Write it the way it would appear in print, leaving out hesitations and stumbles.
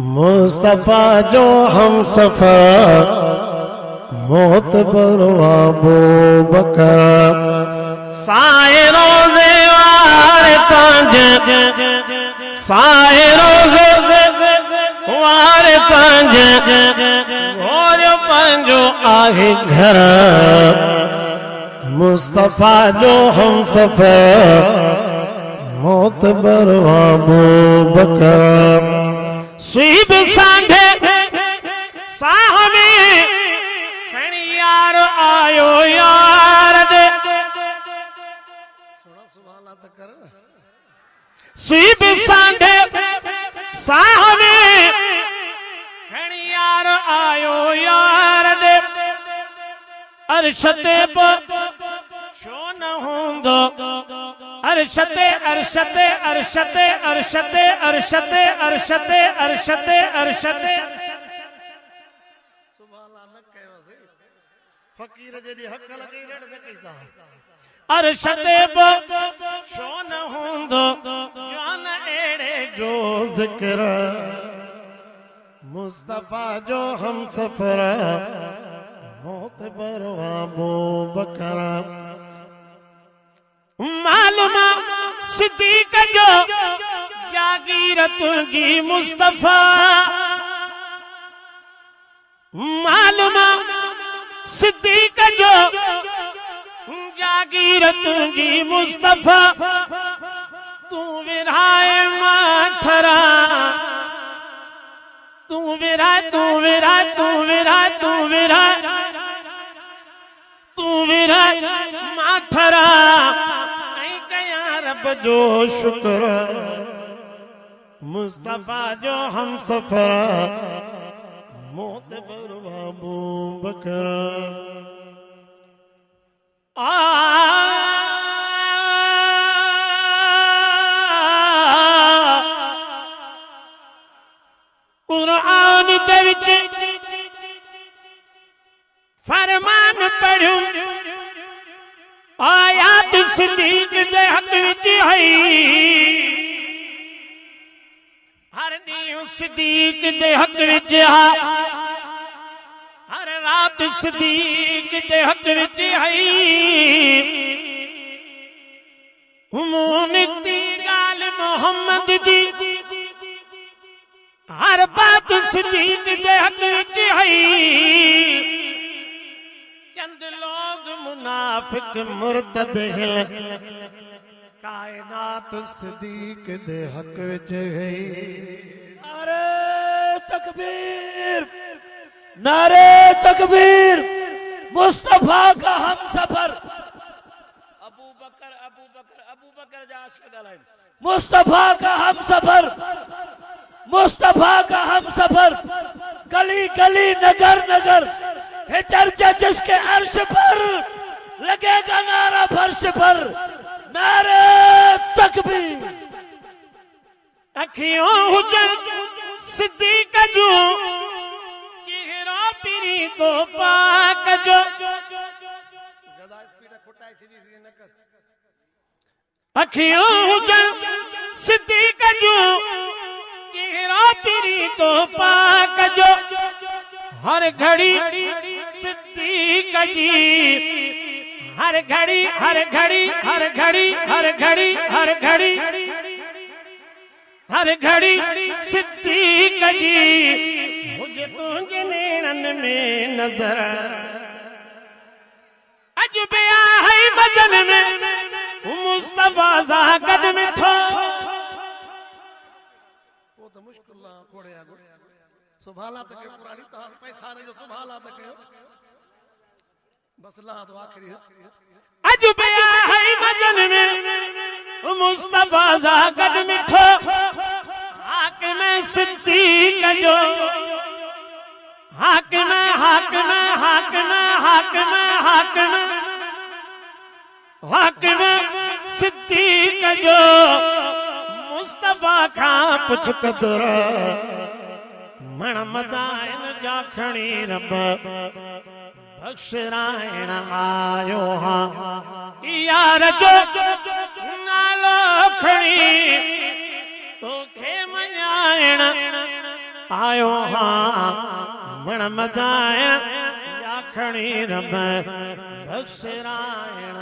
मुस्तफा जो हम सफर मोतबर अबू बकर साए रोज़े वारे पंज साए रोज़े वारे पंज और पंजो आहे घर मुस्तफा जो हम सफर मोतबर अबू बकर स्वीब सांधे साहबी खणी यार आयो यार दे सुबह अल्लाह तक कर स्वीब सांधे साहबी खणी यार आयो यार दे अरशते छो न होंदो अरशते अरशते अरशते अरशते अरशते अरशते अरशते अरशते सुभान अल्लाह न कयो से फकीर जेडी हक लगी रड न कईता अरशते छो न होंदो जान एड़े जो जिक्र मुस्तफा जो हम सफर मोतबर अबू बकर मालूम सिद्दीक जो जागीर तुझी मुस्तफा मालूम सिद्दीक जो जागीर तुझी मुस्तफा तू विराए माठरा तू विरा तू विरा तू विरा तू विरा तू विरा माठरा रब जो शुक्र मुस्तफा जो हम सफर मोतबर अबू बकर कुरान दे विच फरमान पढ़ूं आयात सिद्दीक दे हक विच है हर नीं सिद्दीक दे हक विच हर रात सिद्दीक दे हक विच है मोमिन दी गाल मोहम्मद दी हर बात सिद्दीक दे हक विच है चंद लोग मुनाफिक मुर्तद हैं कायनात सिद्दीक दे हक विच है नारे तकबीर नारे तकबीर मुस्तफा का हम सफर अबू बकर जाश का गलाइन मुस्तफा का हम सफर मुस्तफा का हम सफर गली गली नगर नगर है चर्चा जिसके अर्श पर लगेगा नारा फर्श पर नारे तकबीर अखियों हुजन सिद्दीक जो चेहरा पीरी तो पाक जो अखियों हुजन सिद्दीक जो चेहरा पीरी तो पाक जो हर घड़ी सिद्दीक जी हर घड़ी हर घड़ी हर घड़ी हर घड़ी हर घड़ी हर घड़ी सिद्दीक जी मुझे तुझे नैनन में नजर अजब है बदन में मुस्तफा सा कदम ठो वो तो मुश्किल कोड़े आ सुभाला तक पुरानी तो पैसा नहीं जो सुभाला तक बस ला तो आखिरी अजब है मजन में मुस्तफा सा कदम ठो हाकिम सिद्दीक जो हाकिम हाकिम हाकिम हाकिम हाकिम हाकिम सिद्दीक जो मुस्तफा का पुछ कदर मण मदाइन जा खणी रब बख्शराइण आयो हाँ यार जो नालो खणी तोखे मञाइण आयो हाँ मण मदाया याखणी रब बख्शरायण